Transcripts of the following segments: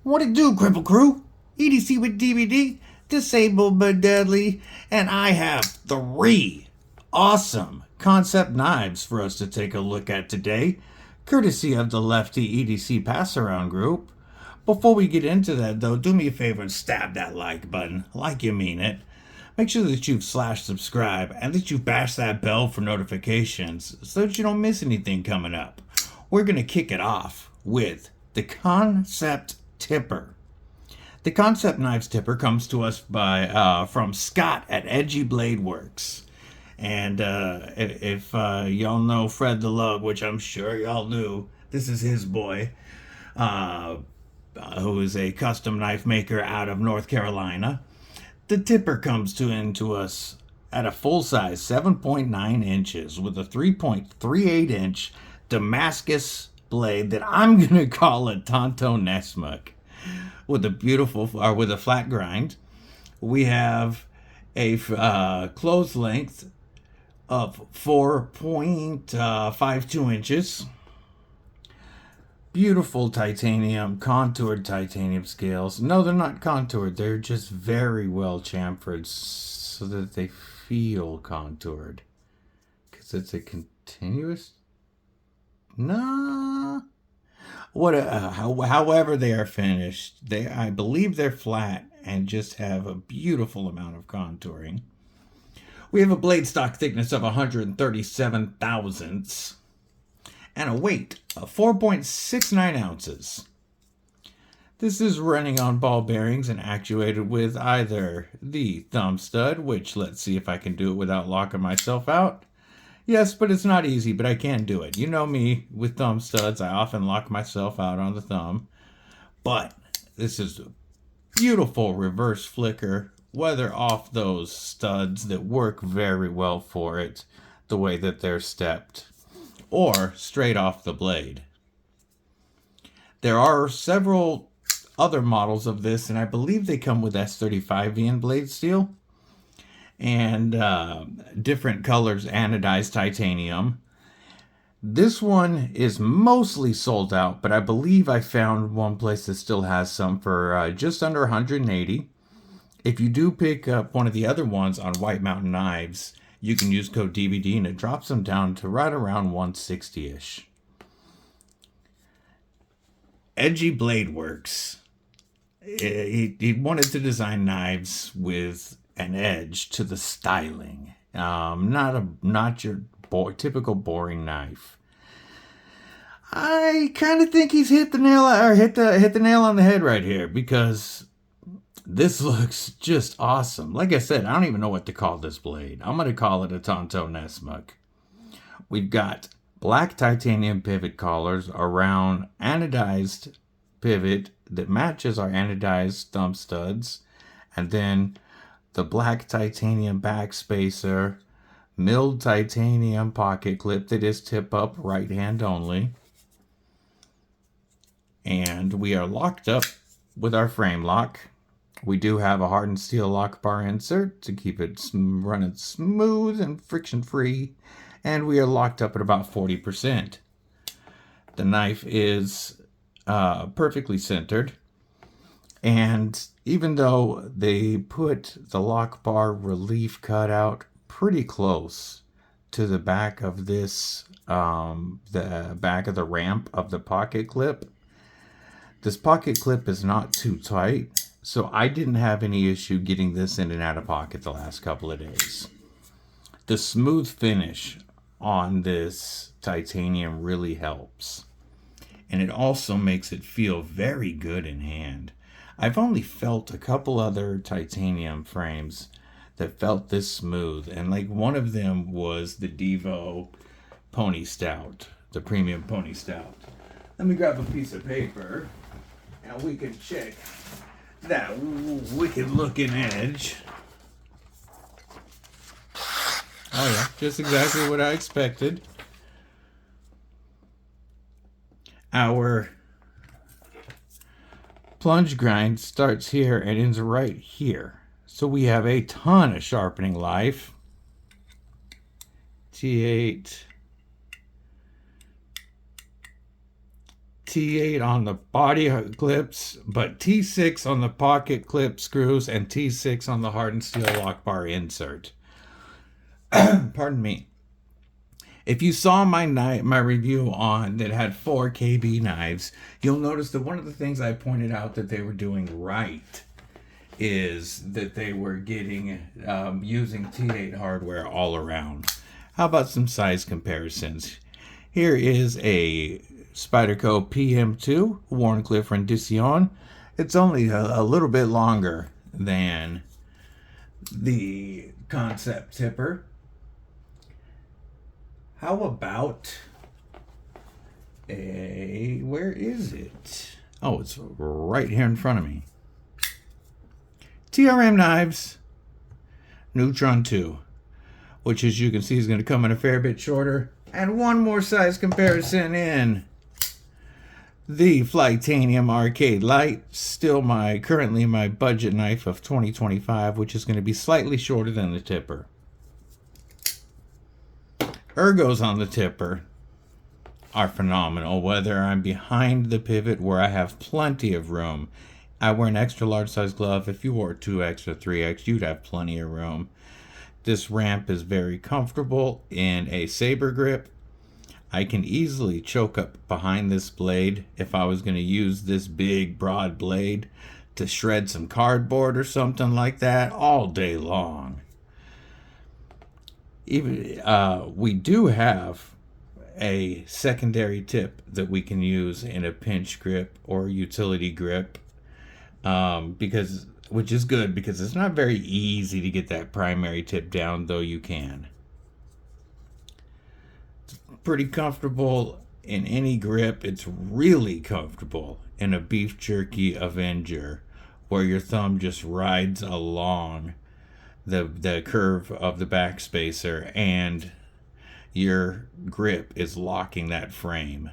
What it do, Kripple Krew? EDC with DVD, disabled but deadly, and I have 3 awesome Kansept knives for us to take a look at today, courtesy of the Lefty EDC Passaround group. Before we get into that though, do me a favor and stab that like button, like you mean it. Make sure that you've /subscribe and that you bash that bell for notifications so that you don't miss anything coming up. We're going to kick it off with the Kansept Tipper. The Kansept Knives Tipper comes to us from Scott at Edgy Bladeworks. And if y'all know Fred the Lug, which I'm sure y'all do, this is his boy, who is a custom knife maker out of North Carolina. The tipper comes into us at a full size 7.9 inches with a 3.38 inch Damascus blade that I'm going to call a Tanto Nessmuk with a flat grind. We have a close length of 4.52 inches. Beautiful titanium, contoured titanium scales. No, they're not contoured. They're just very well chamfered so that they feel contoured. Because it's a continuous... Nah. However they are finished, I believe they're flat and just have a beautiful amount of contouring. We have a blade stock thickness of 137 thousandths and a weight of 4.69 ounces. This is running on ball bearings and actuated with either the thumb stud, which let's see if I can do it without locking myself out. Yes, but it's not easy, but I can do it. You know me with thumb studs. I often lock myself out on the thumb. But this is a beautiful reverse flicker, whether off those studs that work very well for it, the way that they're stepped, or straight off the blade. There are several other models of this, and I believe they come with S35VN blade steel and different colors anodized titanium. This one is mostly sold out, but I believe I found one place that still has some for just under 180. If you do pick up one of the other ones on White Mountain Knives, you can use code DVD and it drops them down to right around 160-ish. Edgy Bladeworks. He wanted to design knives with an edge to the styling. Not your typical boring knife. I kind of think he's hit the nail on the head right here, because this looks just awesome. Like I said, I don't even know what to call this blade. I'm going to call it a Tanto Nessmuk. We've got black titanium pivot collars around anodized pivot that matches our anodized thumb studs. And then the black titanium back spacer, milled titanium pocket clip that is tip up, right hand only. And we are locked up with our frame lock. We do have a hardened steel lock bar insert to keep it running smooth and friction free. And we are locked up at about 40%. The knife is perfectly centered. And even though they put the lock bar relief cutout pretty close to the back of this, the back of the ramp of the pocket clip, this pocket clip is not too tight, so I didn't have any issue getting this in and out of pocket the last couple of days. The smooth finish on this titanium really helps, and it also makes it feel very good in hand. I've only felt a couple other titanium frames that felt this smooth, and like one of them was the Devo Pony Stout, the premium Pony Stout. Let me grab a piece of paper and we can check that wicked looking edge. Oh yeah, just exactly what I expected. Our plunge grind starts here and ends right here. So we have a ton of sharpening life. T8, T8 on the body clips, but T6 on the pocket clip screws and T6 on the hardened steel lock bar insert. Pardon me. If you saw my review on that had 4 KB knives, you'll notice that one of the things I pointed out that they were doing right is that they were getting using T8 hardware all around. How about some size comparisons? Here is a Spyderco PM2 Wharncliffe Rendition. It's only a little bit longer than the Kansept tipper. How about where is it? Oh, it's right here in front of me. TRM knives, Neutron 2, which as you can see is going to come in a fair bit shorter. And one more size comparison in the Flytanium Arcade Light, still currently my budget knife of 2025, which is going to be slightly shorter than the tipper. Ergos on the tipper are phenomenal, whether I'm behind the pivot where I have plenty of room. I wear an extra large size glove. If you wore 2X or 3X, you'd have plenty of room. This ramp is very comfortable in a saber grip. I can easily choke up behind this blade if I was going to use this big broad blade to shred some cardboard or something like that all day long. Even we do have a secondary tip that we can use in a pinch grip or utility grip, which is good because it's not very easy to get that primary tip down, though you can. It's pretty comfortable in any grip. It's really comfortable in a beef jerky Avenger where your thumb just rides along the curve of the backspacer and your grip is locking that frame.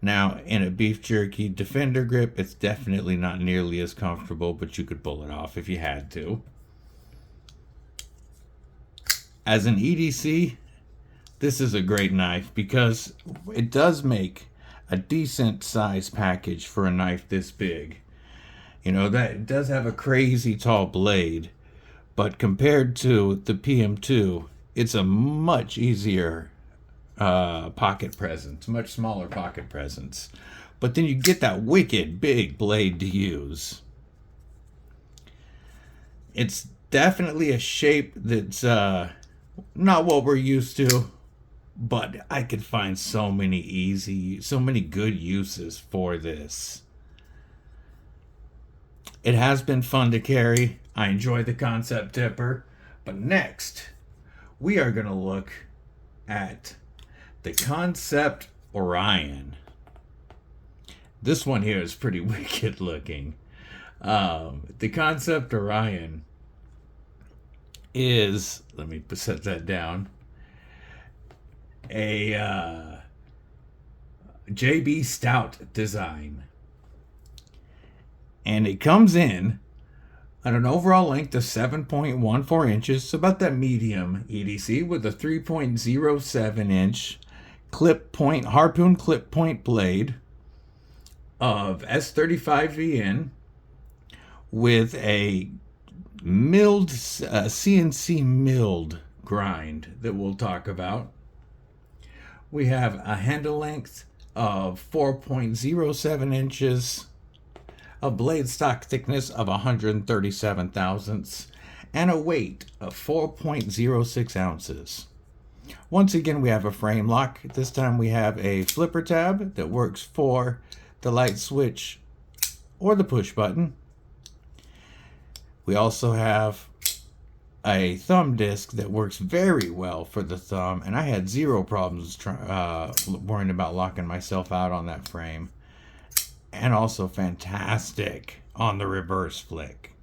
Now, in a beef jerky Defender grip, it's definitely not nearly as comfortable, but you could pull it off if you had to. As an EDC, this is a great knife because it does make a decent size package for a knife this big. You know, that it does have a crazy tall blade, but compared to the PM2, it's a much easier pocket presence, much smaller pocket presence. But then you get that wicked big blade to use. It's definitely a shape that's not what we're used to, but I could find so many good uses for this. It has been fun to carry. I enjoy the Kansept tipper. But next, we are going to look at the Kansept Orion. This one here is pretty wicked looking. The Kansept Orion is, let me set that down, a JB Stout design. And it comes in at an overall length of 7.14 inches, so about that medium EDC, with a 3.07 inch Harpoon clip point blade of S35VN with a milled CNC milled grind that we'll talk about. We have a handle length of 4.07 inches, a blade stock thickness of 137 thousandths, and a weight of 4.06 ounces. Once again, we have a frame lock. This time we have a flipper tab that works for the light switch or the push button. We also have a thumb disc that works very well for the thumb, and I had zero problems worrying about locking myself out on that frame. And also fantastic on the reverse flick.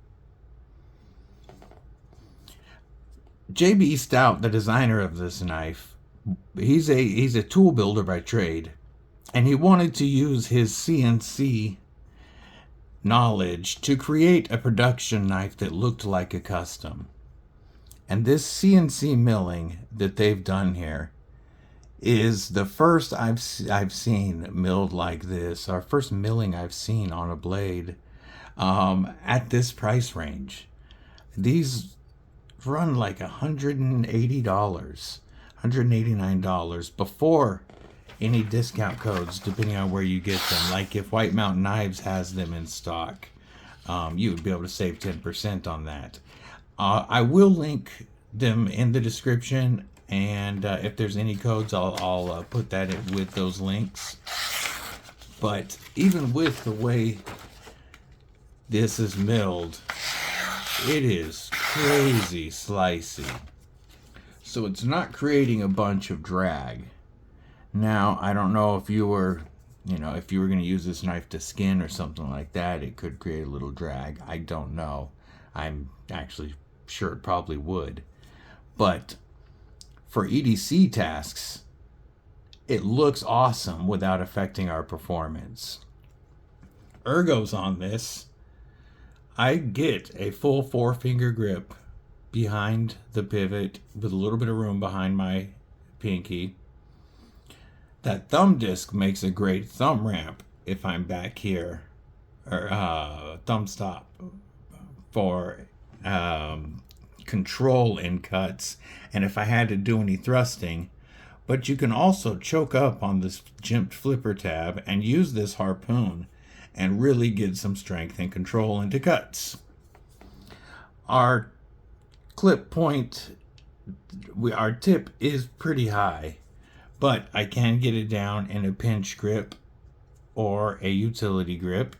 JB Stout, the designer of this knife, he's a tool builder by trade, and he wanted to use his CNC knowledge to create a production knife that looked like a custom. And this CNC milling that they've done here is the first I've seen milled like this, our first milling I've seen on a blade at this price range. These run like $180, $189 before any discount codes, depending on where you get them. Like if White Mountain Knives has them in stock, you would be able to save 10% on that. I will link them in the description, and if there's any codes, I'll put that in with those links. But even with the way this is milled, it is crazy slicey. So it's not creating a bunch of drag. Now, I don't know if you were, if you were going to use this knife to skin or something like that, it could create a little drag. I don't know. I'm actually sure it probably would. But for EDC tasks, it looks awesome without affecting our performance. Ergos on this, I get a full 4-finger grip behind the pivot with a little bit of room behind my pinky. That thumb disc makes a great thumb ramp if I'm back here, or thumb stop for control in cuts, and if I had to do any thrusting. But you can also choke up on this jimped flipper tab and use this harpoon and really get some strength and control into cuts. Our clip point, our tip is pretty high, but I can get it down in a pinch grip or a utility grip.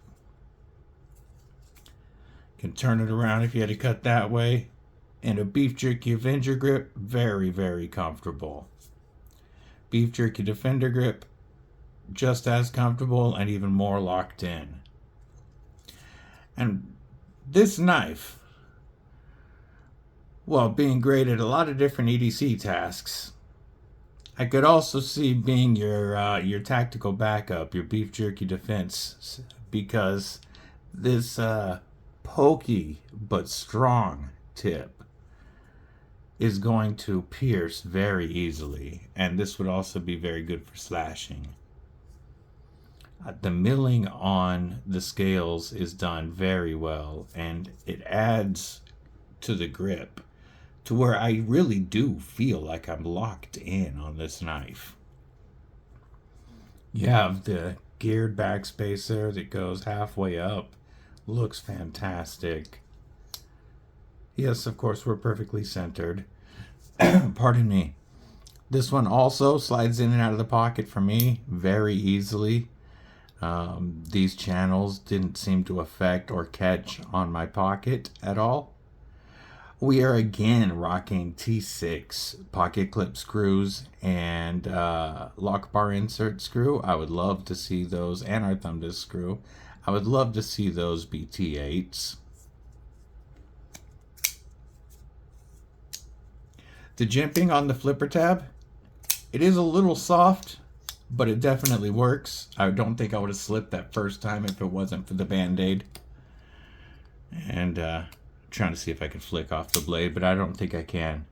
Can turn it around if you had to cut that way. And a Beef Jerky Avenger grip, very, very comfortable. Beef Jerky Defender grip, just as comfortable and even more locked in. And this knife, well, being great at a lot of different EDC tasks, I could also see being your tactical backup, your beef jerky defense, because this pokey but strong tip is going to pierce very easily, and this would also be very good for slashing. The milling on the scales is done very well, and it adds to the grip to where I really do feel like I'm locked in on this knife. You have the geared backspacer that goes halfway up. Looks fantastic. Yes, of course, we're perfectly centered. Pardon me. This one also slides in and out of the pocket for me very easily. These channels didn't seem to affect or catch on my pocket at all. We are again rocking T6 pocket clip screws and lock bar insert screw. I would love to see those, and our thumb disc screw. I would love to see those be T8s. The jimping on the flipper tab, it is a little soft, but it definitely works. I don't think I would have slipped that first time if it wasn't for the Band-Aid. And trying to see if I can flick off the blade, but I don't think I can.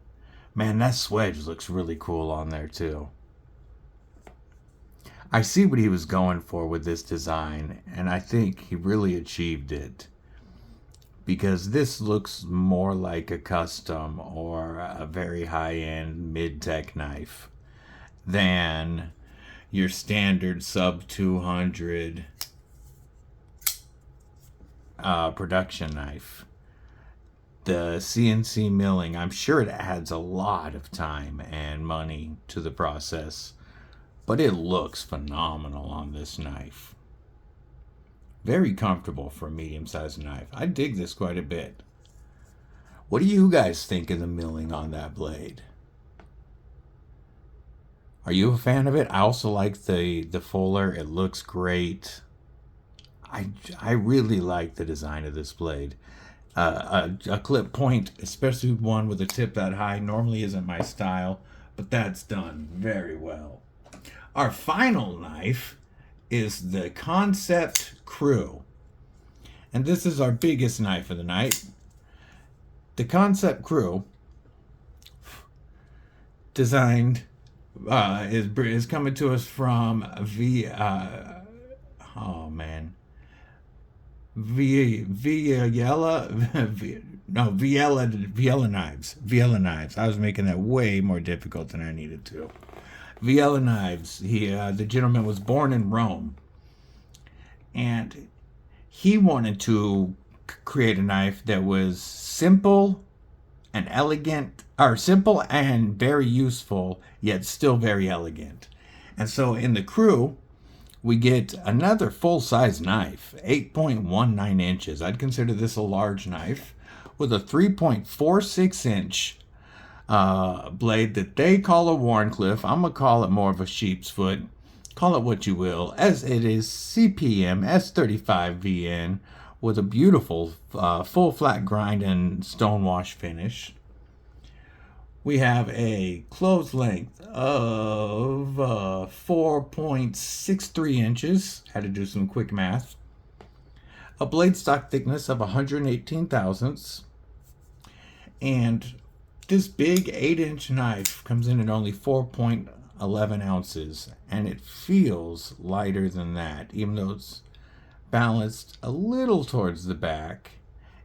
Man, that swedge looks really cool on there too. I see what he was going for with this design, and I think he really achieved it. Because this looks more like a custom or a very high-end mid-tech knife than your standard sub 200 production knife. The CNC milling, I'm sure it adds a lot of time and money to the process, but it looks phenomenal on this knife. Very comfortable for a medium-sized knife. I dig this quite a bit. What do you guys think of the milling on that blade? Are you a fan of it? I also like the fuller. It looks great. I really like the design of this blade. A clip point, especially one with a tip that high, normally isn't my style, but that's done very well. Our final knife is the Kansept Krew. And this is our biggest knife of the night. The Kansept Krew, designed is coming to us from oh man, Villella, no, Villella knives. Villella knives. I was making that way more difficult than I needed to. Villella knives. The gentleman was born in Rome, and he wanted to create a knife that was simple and elegant, or simple and very useful, yet still very elegant. And so in the Krew, we get another full-size knife, 8.19 inches. I'd consider this a large knife with a 3.46 inch blade that they call a Wharncliffe. I'm going to call it more of a Sheepsfoot. Call it what you will, as it is CPM S35VN with a beautiful full flat grind and stonewash finish. We have a closed length of 4.63 inches. Had to do some quick math. A blade stock thickness of 118 thousandths. And this big 8-inch knife comes in at only 4.11 ounces. And it feels lighter than that. Even though it's balanced a little towards the back,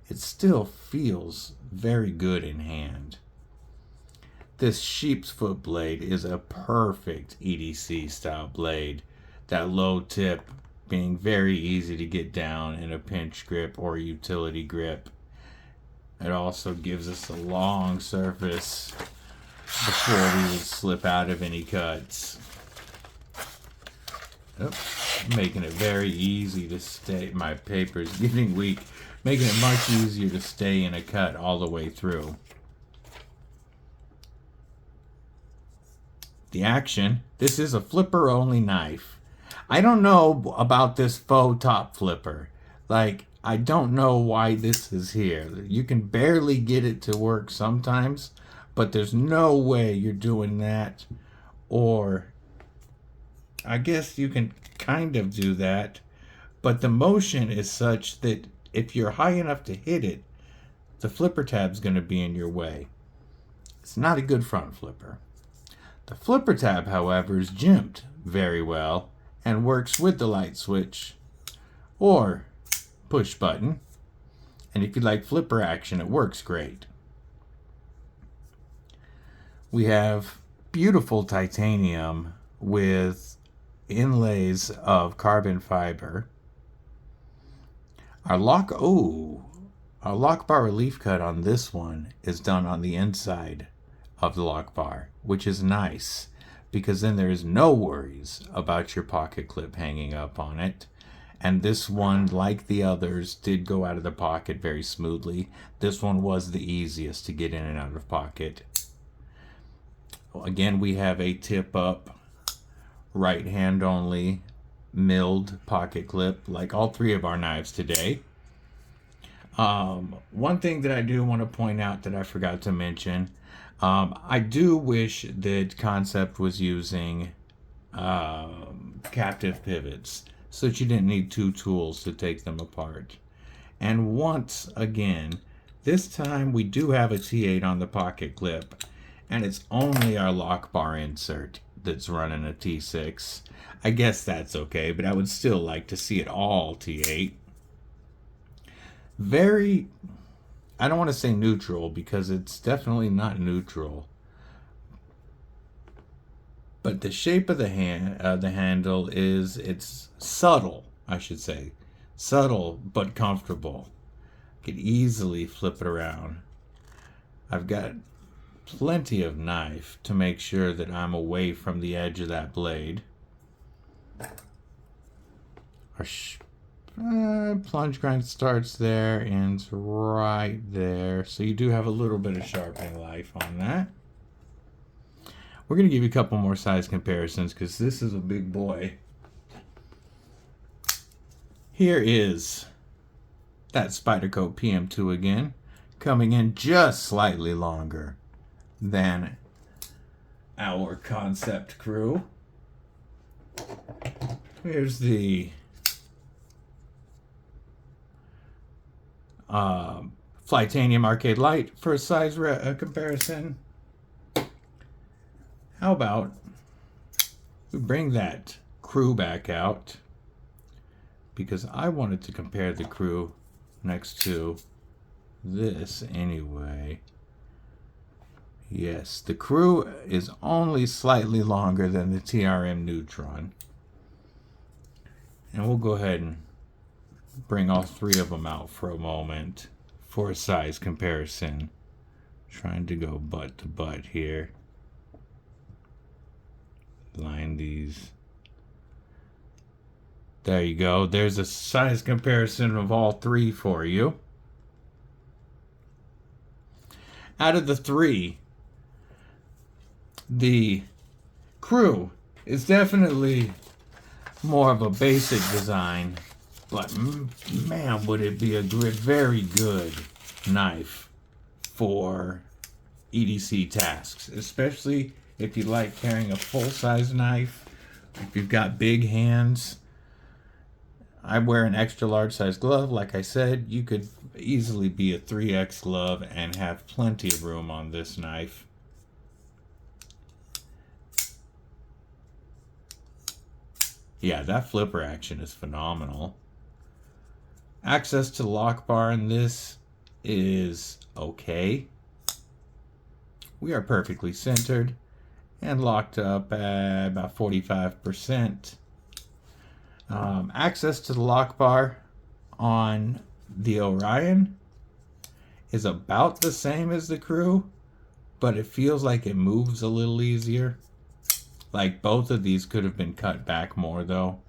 it still feels very good in hand. This Sheepsfoot blade is a perfect EDC style blade. That low tip being very easy to get down in a pinch grip or utility grip. It also gives us a long surface before we would slip out of any cuts. Making it very easy to stay. My paper's getting weak. Making it much easier to stay in a cut all the way through. The action. This is a flipper only knife. I don't know about this faux top flipper. Like, I don't know why this is here. You can barely get it to work sometimes, but there's no way you're doing that. Or I guess you can kind of do that, but the motion is such that if you're high enough to hit it, the flipper tab's going to be in your way. It's not a good front flipper. The flipper tab, however, is jimped very well and works with the light switch or push button. And if you like flipper action, it works great. We have beautiful titanium with inlays of carbon fiber. Our lock bar relief cut on this one is done on the inside of the lock bar, which is nice because then there is no worries about your pocket clip hanging up on it. And this one, like the others, did go out of the pocket very smoothly. This one was the easiest to get in and out of pocket. Again, we have a tip up, right hand only milled pocket clip, like all three of our knives today. One thing that I do want to point out that I forgot to mention, I do wish that Kansept was using captive pivots so that you didn't need two tools to take them apart. And once again, this time we do have a T8 on the pocket clip, and it's only our lock bar insert that's running a T6. I guess that's okay, but I would still like to see it all T8. Very, I don't want to say neutral because it's definitely not neutral. But the shape of the handle is, it's subtle, I should say. Subtle, but comfortable. Could easily flip it around. I've got plenty of knife to make sure that I'm away from the edge of that blade. Our plunge grind starts there, ends right there. So you do have a little bit of sharpening life on that. We're going to give you a couple more size comparisons because this is a big boy. Here is that Spyderco PM2 again, coming in just slightly longer than our Kansept Krew. Here's the Flytanium Arcade Light for a size comparison. How about We bring that Krew back out because I wanted to compare the Krew next to this anyway. Yes, the Krew is only slightly longer than the TRM Neutron. And we'll go ahead and bring all three of them out for a moment for a size comparison. Trying to go butt to butt here. Line these. There you go. There's a size comparison of all three for you. Out of the three, the Krew is definitely more of a basic design, but man, would it be a very good knife for EDC tasks, especially if you like carrying a full-size knife. If you've got big hands, I wear an extra large size glove. Like I said, you could easily be a 3X glove and have plenty of room on this knife. Yeah, that flipper action is phenomenal. Access to the lock bar in this is okay. We are perfectly centered and locked up at about 45%. Access to the lock bar on the Orion is about the same as the Krew, but it feels like it moves a little easier. Like both of these could have been cut back more though.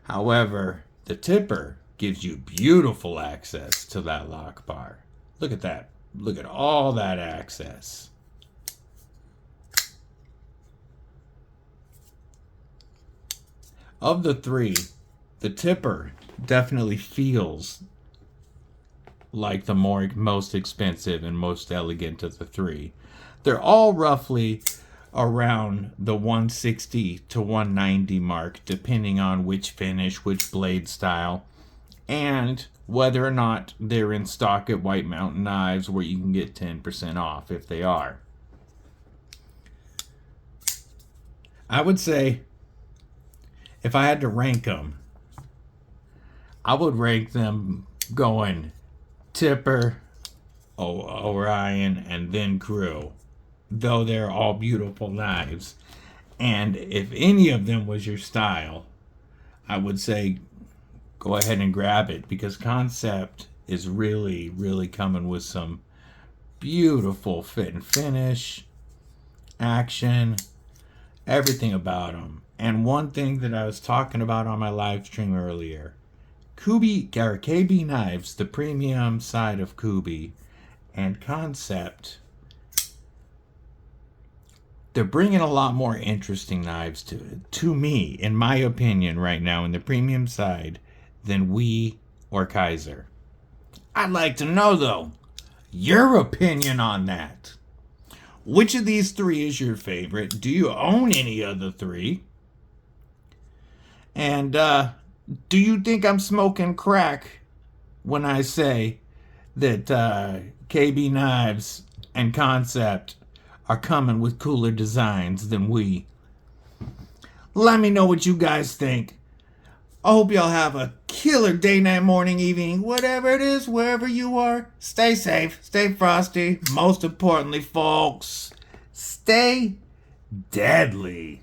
However, the tipper gives you beautiful access to that lock bar. Look at that. Look at all that access. Of the three, the tipper definitely feels like the most expensive and most elegant of the three. They're all roughly around the 160 to 190 mark, depending on which finish, which blade style, and whether or not they're in stock at White Mountain Knives, where you can get 10% off if they are. I would say, if I had to rank them, I would rank them going tipper, Orion, and then Krew, though they're all beautiful knives. And if any of them was your style, I would say go ahead and grab it, because Kansept is really coming with some beautiful fit and finish, action, everything about them. And one thing that I was talking about on my live stream earlier, KB Knives, the premium side of Kubi, and Kansept, they're bringing a lot more interesting knives to me, in my opinion, right now, in the premium side, than we or Kaiser. I'd like to know, though, your opinion on that. Which of these three is your favorite? Do you own any of the three? And do you think I'm smoking crack when I say that KB Knives and Kansept are coming with cooler designs than we? Let me know what you guys think. I hope y'all have a killer day, night, morning, evening, whatever it is, wherever you are. Stay safe, stay frosty. Most importantly, folks, stay deadly.